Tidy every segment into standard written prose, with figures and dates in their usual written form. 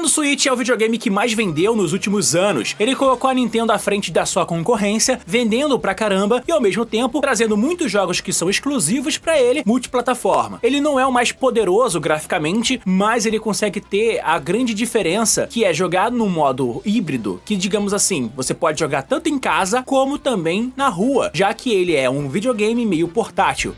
Nintendo Switch é o videogame que mais vendeu nos últimos anos. Ele colocou a Nintendo à frente da sua concorrência, vendendo pra caramba e ao mesmo tempo trazendo muitos jogos que são exclusivos pra ele, multiplataforma. Ele não é o mais poderoso graficamente, mas ele consegue ter a grande diferença que é jogar no modo híbrido, que digamos assim, você pode jogar tanto em casa como também na rua, já que ele é um videogame meio portátil.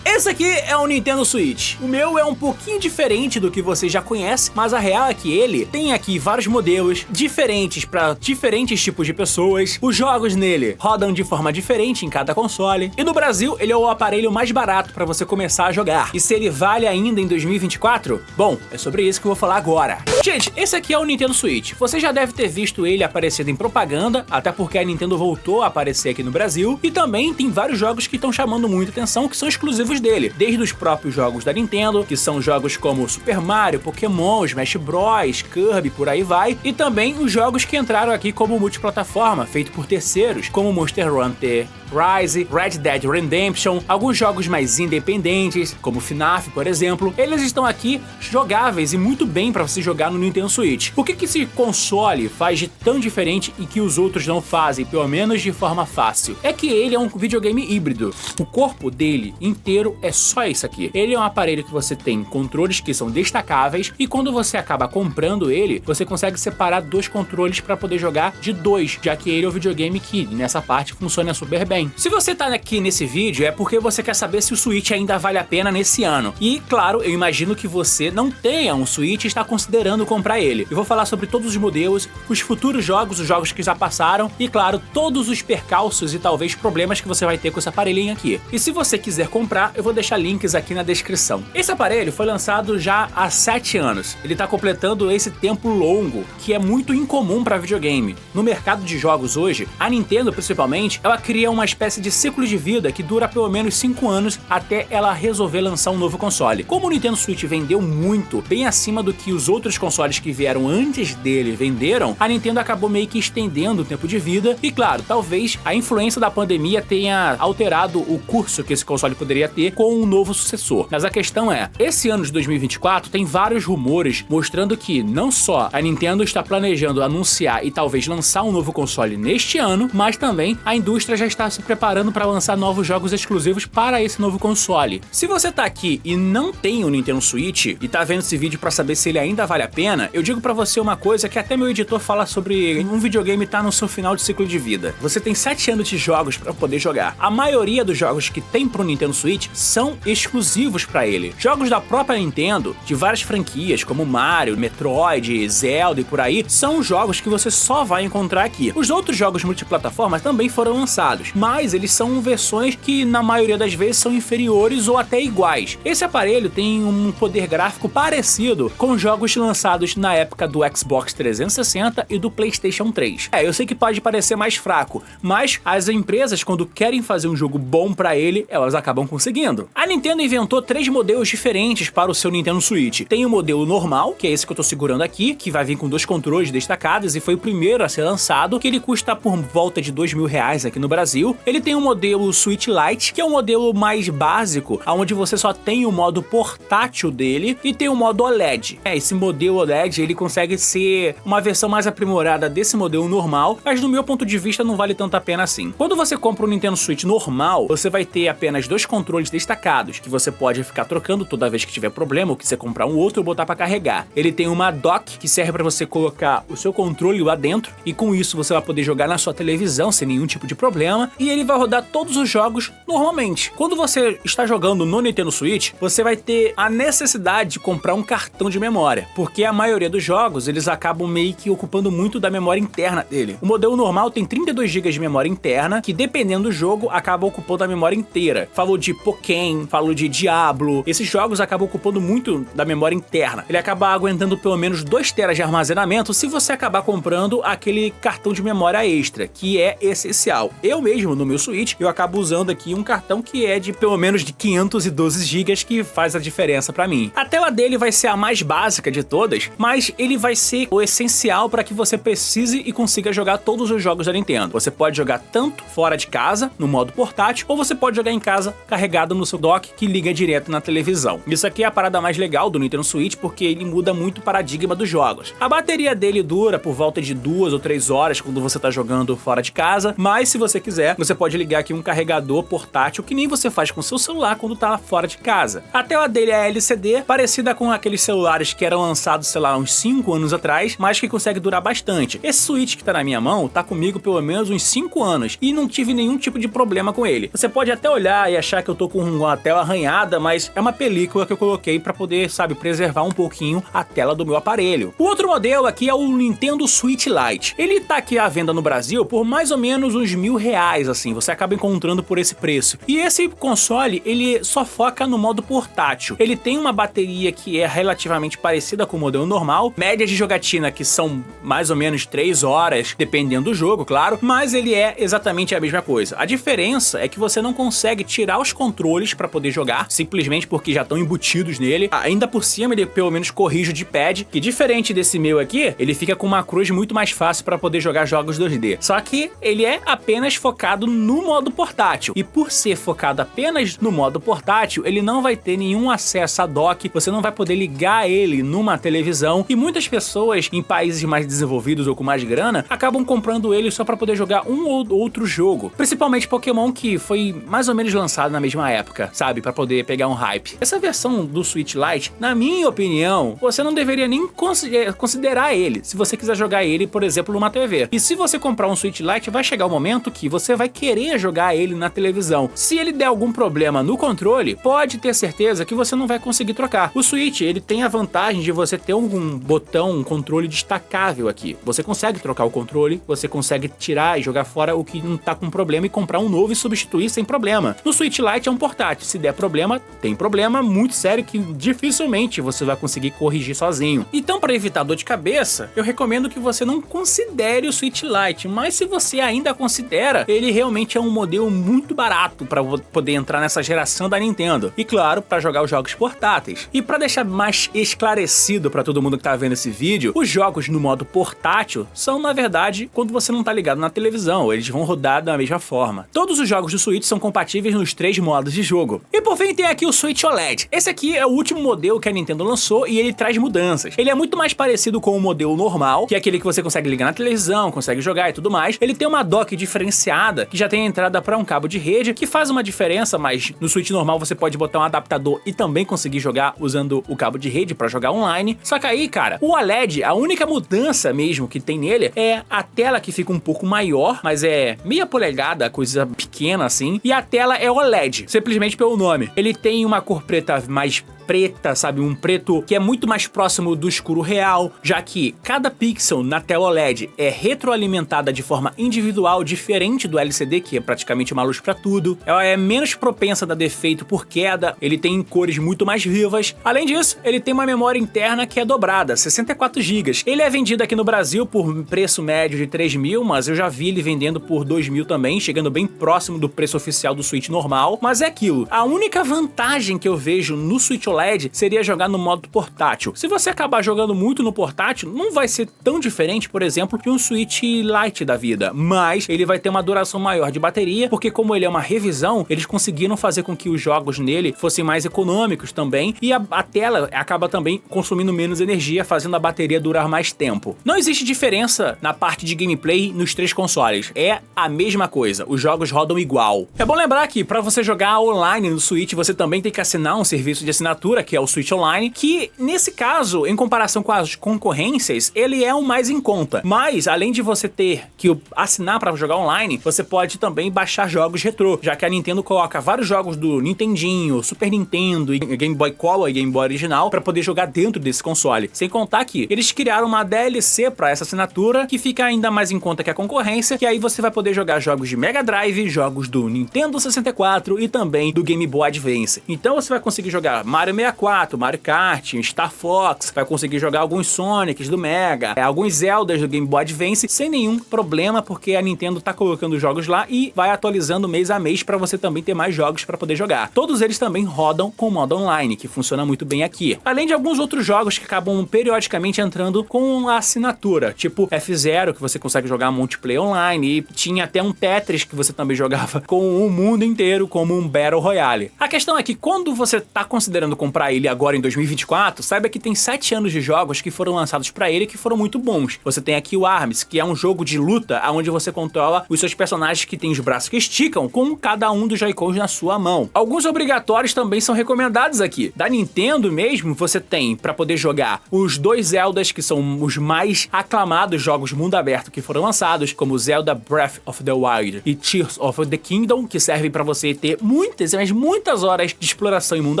Esse aqui é o Nintendo Switch. O meu é um pouquinho diferente do que você já conhece, mas a real é que ele tem aqui vários modelos diferentes para diferentes tipos de pessoas. Os jogos nele rodam de forma diferente em cada console. E no Brasil, ele é o aparelho mais barato para você começar a jogar. E se ele vale ainda em 2024? Bom, é sobre isso que eu vou falar agora. Gente, esse aqui é o Nintendo Switch. Você já deve ter visto ele aparecendo em propaganda, até porque a Nintendo voltou a aparecer aqui no Brasil. E também tem vários jogos que estão chamando muita atenção, que são exclusivos dele, desde os próprios jogos da Nintendo, que são jogos como Super Mario, Pokémon, Smash Bros, Kirby, por aí vai, e também os jogos que entraram aqui como multiplataforma, feito por terceiros, como Monster Hunter Rise, Red Dead Redemption, alguns jogos mais independentes, como FNAF, por exemplo. Eles estão aqui jogáveis e muito bem para você jogar no Nintendo Switch. O que esse console faz de tão diferente e que os outros não fazem, pelo menos de forma fácil? É que ele é um videogame híbrido. O corpo dele inteiro é só isso aqui. Ele é um aparelho que você tem controles que são destacáveis e quando você acaba comprando ele, você consegue separar dois controles para poder jogar de dois, já que ele é o videogame que nessa parte funciona super bem. Se você tá aqui nesse vídeo é porque você quer saber se o Switch ainda vale a pena nesse ano. E claro, eu imagino que você não tenha um Switch e está considerando comprar ele. Eu vou falar sobre todos os modelos, os futuros jogos, os jogos que já passaram e claro, todos os percalços e talvez problemas que você vai ter com esse aparelhinho aqui. E se você quiser comprar, eu vou deixar links aqui na descrição. Esse aparelho foi lançado já há 7 anos. Ele tá completando esse tempo longo, que é muito incomum para videogame. No mercado de jogos hoje, a Nintendo principalmente, ela cria uma espécie de ciclo de vida que dura pelo menos 5 anos até ela resolver lançar um novo console. Como o Nintendo Switch vendeu muito, bem acima do que os outros consoles que vieram antes dele venderam, a Nintendo acabou meio que estendendo o tempo de vida e claro, talvez a influência da pandemia tenha alterado o curso que esse console poderia ter com um novo sucessor. Mas a questão é, esse ano de 2024 tem vários rumores mostrando que não só a Nintendo está planejando anunciar e talvez lançar um novo console neste ano, mas também a indústria já está se preparando para lançar novos jogos exclusivos para esse novo console. Se você tá aqui e não tem o Nintendo Switch e tá vendo esse vídeo para saber se ele ainda vale a pena, eu digo para você uma coisa que até meu editor fala sobre um videogame tá no seu final de ciclo de vida. Você tem 7 anos de jogos para poder jogar. A maioria dos jogos que tem pro Nintendo Switch são exclusivos para ele. Jogos da própria Nintendo, de várias franquias como Mario, Metroid, Zelda e por aí, são jogos que você só vai encontrar aqui. Os outros jogos multiplataformas também foram lançados, mas eles são versões que na maioria das vezes são inferiores ou até iguais. Esse aparelho tem um poder gráfico parecido com jogos lançados na época do Xbox 360 e do PlayStation 3. Eu sei que pode parecer mais fraco, mas as empresas quando querem fazer um jogo bom para ele, elas acabam conseguindo. A Nintendo inventou 3 modelos diferentes para o seu Nintendo Switch. Tem o modelo normal, que é esse que eu tô segurando aqui, que vai vir com 2 controles destacados e foi o primeiro a ser lançado, que ele custa por volta de R$2.000 aqui no Brasil. Ele tem o modelo Switch Lite, que é um modelo mais básico, onde você só tem o modo portátil dele e tem o modo OLED. Esse modelo OLED, ele consegue ser uma versão mais aprimorada desse modelo normal, mas do meu ponto de vista não vale tanto a pena assim. Quando você compra um Nintendo Switch normal, você vai ter apenas 2 controles destacados, que você pode ficar trocando toda vez que tiver problema, ou que você comprar um outro ou botar para carregar. Ele tem uma dock, que serve para você colocar o seu controle lá dentro, e com isso você vai poder jogar na sua televisão sem nenhum tipo de problema, e ele vai rodar todos os jogos normalmente. Quando você está jogando no Nintendo Switch, você vai ter a necessidade de comprar um cartão de memória, porque a maioria dos jogos, eles acabam meio que ocupando muito da memória interna dele. O modelo normal tem 32 GB de memória interna, que dependendo do jogo, acaba ocupando a memória inteira. Falou de Pokémon, falou de Diablo, esses jogos acabam ocupando muito da memória interna. Ele acaba aguentando pelo menos 2 TB de armazenamento se você acabar comprando aquele cartão de memória extra, que é essencial. Eu mesmo, no meu Switch, eu acabo usando aqui um cartão que é de pelo menos de 512 GB, que faz a diferença pra mim. A tela dele vai ser a mais básica de todas, mas ele vai ser o essencial para que você precise e consiga jogar todos os jogos da Nintendo. Você pode jogar tanto fora de casa, no modo portátil, ou você pode jogar em casa carregado encaixado no seu dock que liga direto na televisão. Isso aqui é a parada mais legal do Nintendo Switch porque ele muda muito o paradigma dos jogos. A bateria dele dura por volta de 2 ou 3 horas quando você tá jogando fora de casa, mas se você quiser, você pode ligar aqui um carregador portátil que nem você faz com seu celular quando tá fora de casa. A tela dele é LCD, parecida com aqueles celulares que eram lançados, sei lá, uns 5 anos atrás, mas que consegue durar bastante. Esse Switch que tá na minha mão tá comigo pelo menos uns 5 anos e não tive nenhum tipo de problema com ele. Você pode até olhar e achar que eu tô com uma tela arranhada, mas é uma película que eu coloquei pra poder, sabe, preservar um pouquinho a tela do meu aparelho. O outro modelo aqui é o Nintendo Switch Lite. Ele tá aqui à venda no Brasil por mais ou menos uns R$1.000, assim, você acaba encontrando por esse preço. E esse console, ele só foca no modo portátil. Ele tem uma bateria que é relativamente parecida com o modelo normal, médias de jogatina que são mais ou menos 3 horas, dependendo do jogo, claro, mas ele é exatamente a mesma coisa. A diferença é que você não consegue tirar os controles para poder jogar, simplesmente porque já estão embutidos nele. Ainda por cima, ele pelo menos corrige o D-pad, que diferente desse meu aqui, ele fica com uma cruz muito mais fácil para poder jogar jogos 2D. Só que ele é apenas focado no modo portátil. E por ser focado apenas no modo portátil, ele não vai ter nenhum acesso a dock, você não vai poder ligar ele numa televisão. E muitas pessoas em países mais desenvolvidos ou com mais grana acabam comprando ele só para poder jogar um ou outro jogo. Principalmente Pokémon, que foi mais ou menos lançado na mesma época, sabe? Para poder pegar um hype. Essa versão do Switch Lite, na minha opinião, você não deveria nem considerar ele, se você quiser jogar ele, por exemplo, numa TV. E se você comprar um Switch Lite, vai chegar o momento que você vai querer jogar ele na televisão. Se ele der algum problema no controle, pode ter certeza que você não vai conseguir trocar. O Switch, ele tem a vantagem de você ter um botão, um controle destacável aqui. Você consegue trocar o controle, você consegue tirar e jogar fora o que não tá com problema e comprar um novo e substituir sem problema. No Switch Lite é um portátil, se der problema, tem problema muito sério que dificilmente você vai conseguir corrigir sozinho. Então, para evitar dor de cabeça, eu recomendo que você não considere o Switch Lite, mas se você ainda considera, ele realmente é um modelo muito barato para poder entrar nessa geração da Nintendo. E claro, para jogar os jogos portáteis. E para deixar mais esclarecido para todo mundo que tá vendo esse vídeo, os jogos no modo portátil são, na verdade, quando você não tá ligado na televisão, eles vão rodar da mesma forma. Todos os jogos do Switch são compatíveis nos 3 modos de jogo. E por fim tem aqui o Switch OLED. Esse aqui é o último modelo que a Nintendo lançou e ele traz mudanças. Ele é muito mais parecido com o modelo normal, que é aquele que você consegue ligar na televisão, consegue jogar e tudo mais. Ele tem uma dock diferenciada, que já tem entrada para um cabo de rede, que faz uma diferença, mas no Switch normal você pode botar um adaptador e também conseguir jogar usando o cabo de rede para jogar online. Só que aí, cara, o OLED, a única mudança mesmo que tem nele é a tela que fica um pouco maior, mas é meia polegada, coisa pequena assim, e a tela é OLED, simplesmente pelo nome. Ele tem uma cor preta mais preta, sabe? Um preto que é muito mais próximo do escuro real, já que cada pixel na tela OLED é retroalimentada de forma individual, diferente do LCD, que é praticamente uma luz para tudo. Ela é menos propensa a dar defeito por queda, ele tem cores muito mais vivas. Além disso, ele tem uma memória interna que é dobrada, 64 GB. Ele é vendido aqui no Brasil por preço médio de 3.000, mas eu já vi ele vendendo por 2.000 também, chegando bem próximo do preço oficial do Switch normal. Mas é aquilo, a única vantagem que eu vejo no Switch OLED seria jogar no modo portátil. Se você acabar jogando muito no portátil, não vai ser tão diferente, por exemplo, de um Switch Lite da vida, mas ele vai ter uma duração maior de bateria, porque como ele é uma revisão, eles conseguiram fazer com que os jogos nele fossem mais econômicos também, e a tela acaba também consumindo menos energia, fazendo a bateria durar mais tempo. Não existe diferença na parte de gameplay nos 3 consoles, é a mesma coisa, os jogos rodam igual. É bom lembrar que para você jogar online no Switch, você também tem que assinar um serviço de assinatura, que é o Switch Online, que nesse caso, em comparação com as concorrências, ele é o mais em conta. Mas, além de você ter que assinar para jogar online, você pode também baixar jogos retrô, já que a Nintendo coloca vários jogos do Nintendinho, Super Nintendo, e Game Boy Color e Game Boy original para poder jogar dentro desse console. Sem contar que eles criaram uma DLC para essa assinatura, que fica ainda mais em conta que a concorrência, que aí você vai poder jogar jogos de Mega Drive, jogos do Nintendo 64 e também do Game Boy Advance. Então você vai conseguir jogar Mario Mario 64, Mario Kart, Star Fox, vai conseguir jogar alguns Sonics do Mega, alguns Zeldas do Game Boy Advance sem nenhum problema, porque a Nintendo tá colocando jogos lá e vai atualizando mês a mês para você também ter mais jogos para poder jogar. Todos eles também rodam com modo online, que funciona muito bem aqui. Além de alguns outros jogos que acabam periodicamente entrando com a assinatura, tipo F0, que você consegue jogar multiplayer online, e tinha até um Tetris que você também jogava com o mundo inteiro como um Battle Royale. A questão é que quando você tá considerando comprar ele agora em 2024, saiba que tem 7 anos de jogos que foram lançados para ele que foram muito bons. Você tem aqui o ARMS, que é um jogo de luta onde você controla os seus personagens que têm os braços que esticam com cada um dos Joy-Cons na sua mão. Alguns obrigatórios também são recomendados aqui. Da Nintendo mesmo, você tem para poder jogar os 2 Zeldas, que são os mais aclamados jogos mundo aberto que foram lançados, como Zelda Breath of the Wild e Tears of the Kingdom, que servem para você ter muitas, mas muitas horas de exploração em mundo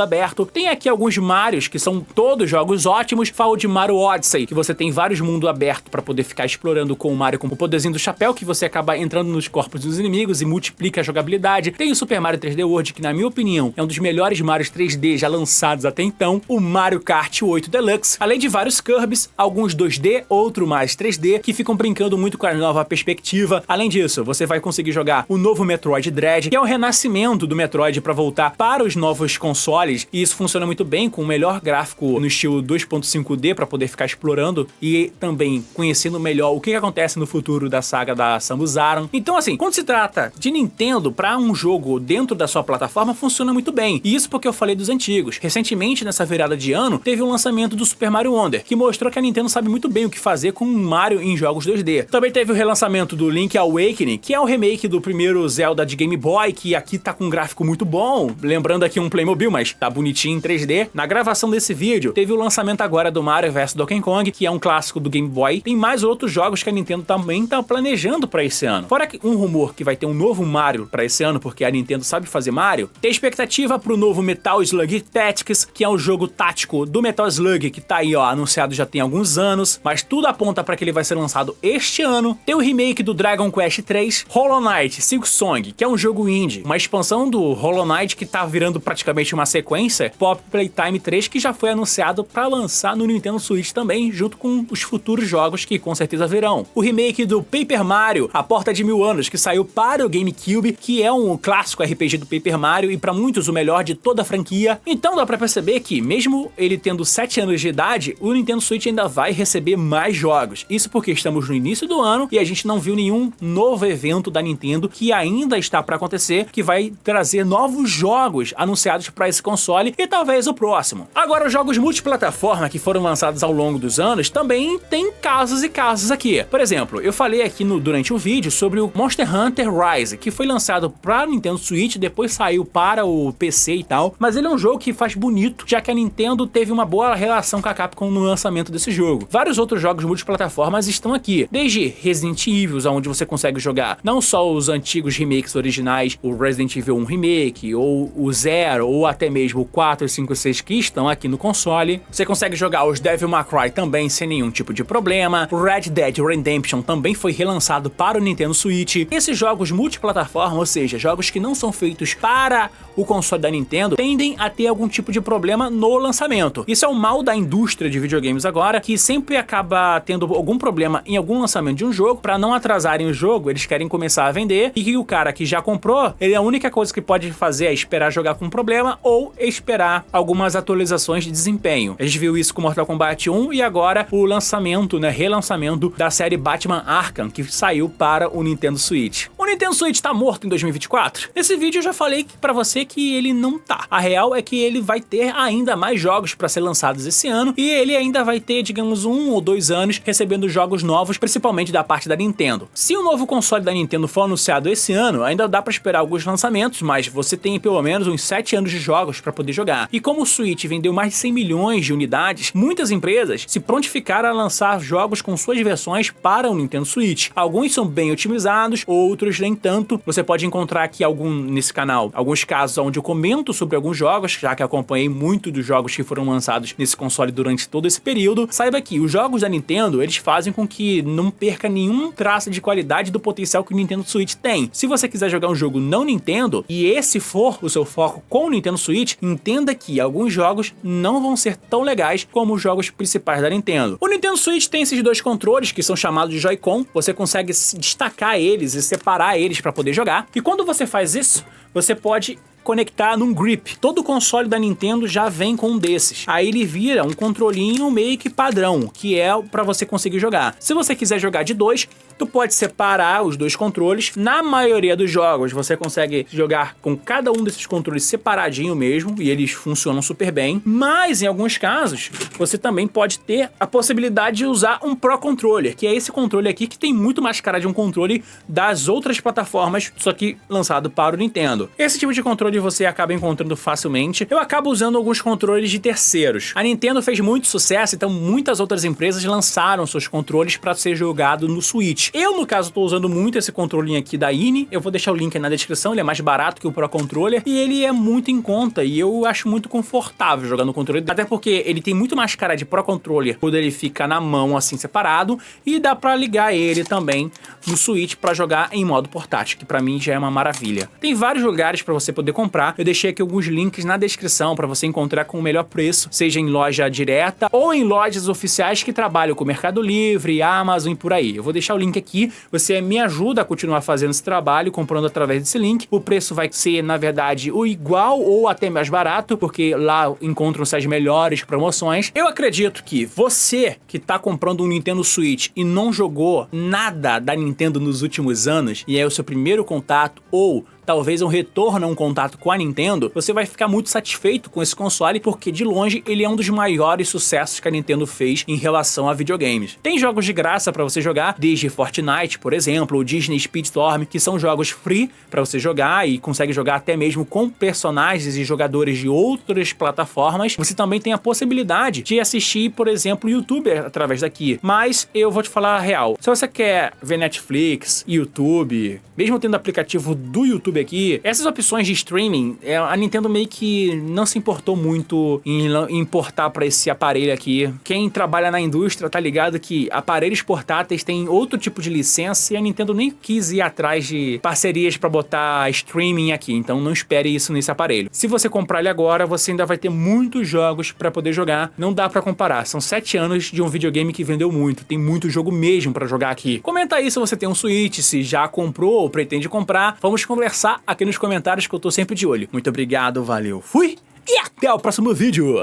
aberto. Tem aqui alguns Marios, que são todos jogos ótimos. Falo de Mario Odyssey, que você tem vários mundos abertos para poder ficar explorando com o Mario com o poderzinho do chapéu, que você acaba entrando nos corpos dos inimigos e multiplica a jogabilidade. Tem o Super Mario 3D World, que na minha opinião é um dos melhores Marios 3D já lançados até então. O Mario Kart 8 Deluxe, além de vários Kirbys, alguns 2D, outro mais 3D, que ficam brincando muito com a nova perspectiva. Além disso, você vai conseguir jogar o novo Metroid Dread, que é o renascimento do Metroid para voltar para os novos consoles, e isso funciona muito bem com o melhor gráfico no estilo 2.5D para poder ficar explorando e também conhecendo melhor o que acontece no futuro da saga da Samus Aran. Então assim, quando se trata de Nintendo para um jogo dentro da sua plataforma, funciona muito bem. E isso porque eu falei dos antigos. Recentemente, nessa virada de ano, teve um lançamento do Super Mario Wonder, que mostrou que a Nintendo sabe muito bem o que fazer com o Mario em jogos 2D. Também teve o relançamento do Link Awakening, que é o remake do primeiro Zelda de Game Boy, que aqui tá com um gráfico muito bom, lembrando aqui um Playmobil, mas tá bonitinho em 3D. Na gravação desse vídeo, teve o lançamento agora do Mario vs Donkey Kong, que é um clássico do Game Boy. Tem mais outros jogos que a Nintendo também tá planejando pra esse ano. Fora um rumor que vai ter um novo Mario pra esse ano, porque a Nintendo sabe fazer Mario, tem expectativa pro novo Metal Slug Tactics, que é um jogo tático do Metal Slug, que tá aí, ó, anunciado já tem alguns anos, mas tudo aponta pra que ele vai ser lançado este ano. Tem o remake do Dragon Quest 3, Hollow Knight Silksong, que é um jogo indie, uma expansão do Hollow Knight que tá virando praticamente uma sequência, Pop Playtime 3, que já foi anunciado pra lançar no Nintendo Switch também, junto com os futuros jogos que com certeza virão. O remake do Paper Mario, A Porta de Mil Anos, que saiu para o GameCube, que é um clássico RPG do Paper Mario e pra muitos o melhor de toda a franquia. Então dá pra perceber que, mesmo ele tendo 7 anos de idade, o Nintendo Switch ainda vai receber mais jogos. Isso porque estamos no início do ano e a gente não viu nenhum novo evento da Nintendo que ainda está para acontecer, que vai trazer novos jogos anunciados para esse console e talvez o próximo. Agora, os jogos multiplataforma que foram lançados ao longo dos anos também tem casos e casos aqui. Por exemplo, eu falei aqui durante o vídeo sobre o Monster Hunter Rise, que foi lançado para Nintendo Switch, depois saiu para o PC e tal, mas ele é um jogo que faz bonito, já que a Nintendo teve uma boa relação com a Capcom no lançamento desse jogo. Vários outros jogos multiplataformas estão aqui, desde Resident Evil, onde você consegue jogar não só os antigos remakes originais, o Resident Evil 1 Remake, ou o 0, ou até mesmo o 4, 5 e 6 que estão aqui no console. Você consegue jogar os Devil May Cry também sem nenhum tipo de problema. O Red Dead Redemption também foi relançado para o Nintendo Switch. Esses jogos multiplataforma, ou seja, jogos que não são feitos para o console da Nintendo, tendem a ter algum tipo de problema no lançamento. Isso é o mal da indústria de videogames agora, que sempre acaba tendo algum problema em algum lançamento de um jogo. Para não atrasarem o jogo, eles querem começar a vender, e que o cara que já comprou, ele, a única coisa que pode fazer é esperar jogar com problema ou esperar algumas atualizações de desempenho. A gente viu isso com Mortal Kombat 1 e agora o lançamento, relançamento da série Batman Arkham, que saiu para o Nintendo Switch. O Nintendo Switch tá morto em 2024? Nesse vídeo eu já falei pra você que ele não tá. A real é que ele vai ter ainda mais jogos para ser lançados esse ano, e ele ainda vai ter, digamos, 1 ou 2 anos recebendo jogos novos, principalmente da parte da Nintendo. Se o novo console da Nintendo for anunciado esse ano, ainda dá pra esperar alguns lançamentos, mas você tem pelo menos uns 7 anos de jogos pra poder jogar. E como o Switch vendeu mais de 100 milhões de unidades, muitas empresas se prontificaram a lançar jogos com suas versões para o Nintendo Switch. Alguns são bem otimizados, outros outros nem tanto. Você pode encontrar aqui nesse canal alguns casos onde eu comento sobre alguns jogos, já que acompanhei muito dos jogos que foram lançados nesse console durante todo esse período. Saiba que os jogos da Nintendo, eles fazem com que não perca nenhum traço de qualidade do potencial que o Nintendo Switch tem. Se você quiser jogar um jogo não Nintendo, e esse for o seu foco com o Nintendo Switch, entenda que alguns jogos não vão ser tão legais como os jogos principais da Nintendo. O Nintendo Switch tem esses dois controles que são chamados de Joy-Con. Você consegue destacar eles e separar eles para poder jogar. E quando você faz isso, você pode conectar num grip. Todo console da Nintendo já vem com um desses. Aí ele vira um controlinho meio que padrão, que é para você conseguir jogar. Se você quiser jogar de dois, tu pode separar os dois controles. Na maioria dos jogos, você consegue jogar com cada um desses controles separadinho mesmo, e eles funcionam super bem. Mas, em alguns casos, você também pode ter a possibilidade de usar um Pro Controller, que é esse controle aqui que tem muito mais cara de um controle das outras plataformas, só que lançado para o Nintendo. Esse tipo de controle você acaba encontrando facilmente. Eu acabo usando alguns controles de terceiros. A Nintendo fez muito sucesso, então muitas outras empresas lançaram seus controles para ser jogado no Switch. Eu, no caso, estou usando muito esse controlinho aqui da INI. Eu vou deixar o link aí na descrição, ele é mais barato que o Pro Controller e ele é muito em conta e eu acho muito confortável jogar no controle, até porque ele tem muito mais cara de Pro Controller quando ele fica na mão assim separado, e dá para ligar ele também no Switch para jogar em modo portátil, que para mim já é uma maravilha. Tem vários lugares para você poder comprar. Eu deixei aqui alguns links na descrição para você encontrar com o melhor preço, seja em loja direta ou em lojas oficiais que trabalham com Mercado Livre, Amazon e por aí. Eu vou deixar o link aqui, você me ajuda a continuar fazendo esse trabalho comprando através desse link. O preço vai ser, na verdade, o igual ou até mais barato, porque lá encontram-se as melhores promoções. Eu acredito que você que tá comprando um Nintendo Switch e não jogou nada da Nintendo nos últimos anos, e é o seu primeiro contato ou talvez um retorno a um contato com a Nintendo, você vai ficar muito satisfeito com esse console, porque de longe ele é um dos maiores sucessos que a Nintendo fez em relação a videogames. Tem jogos de graça para você jogar, desde Fortnite, por exemplo, ou Disney Speedstorm, que são jogos free para você jogar e consegue jogar até mesmo com personagens e jogadores de outras plataformas. Você também tem a possibilidade de assistir, por exemplo, YouTube através daqui. Mas eu vou te falar a real. Se você quer ver Netflix, YouTube, mesmo tendo aplicativo do YouTube aqui, essas opções de streaming, a Nintendo meio que não se importou muito em importar para esse aparelho aqui. Quem trabalha na indústria tá ligado que aparelhos portáteis têm outro tipo de licença e a Nintendo nem quis ir atrás de parcerias para botar streaming aqui, então não espere isso nesse aparelho. Se você comprar ele agora, você ainda vai ter muitos jogos para poder jogar, não dá para comparar, são 7 anos de um videogame que vendeu muito, tem muito jogo mesmo para jogar aqui. Comenta aí se você tem um Switch, se já comprou ou pretende comprar, vamos conversar aqui nos comentários que eu tô sempre de olho. Muito obrigado, valeu, fui e até o próximo vídeo!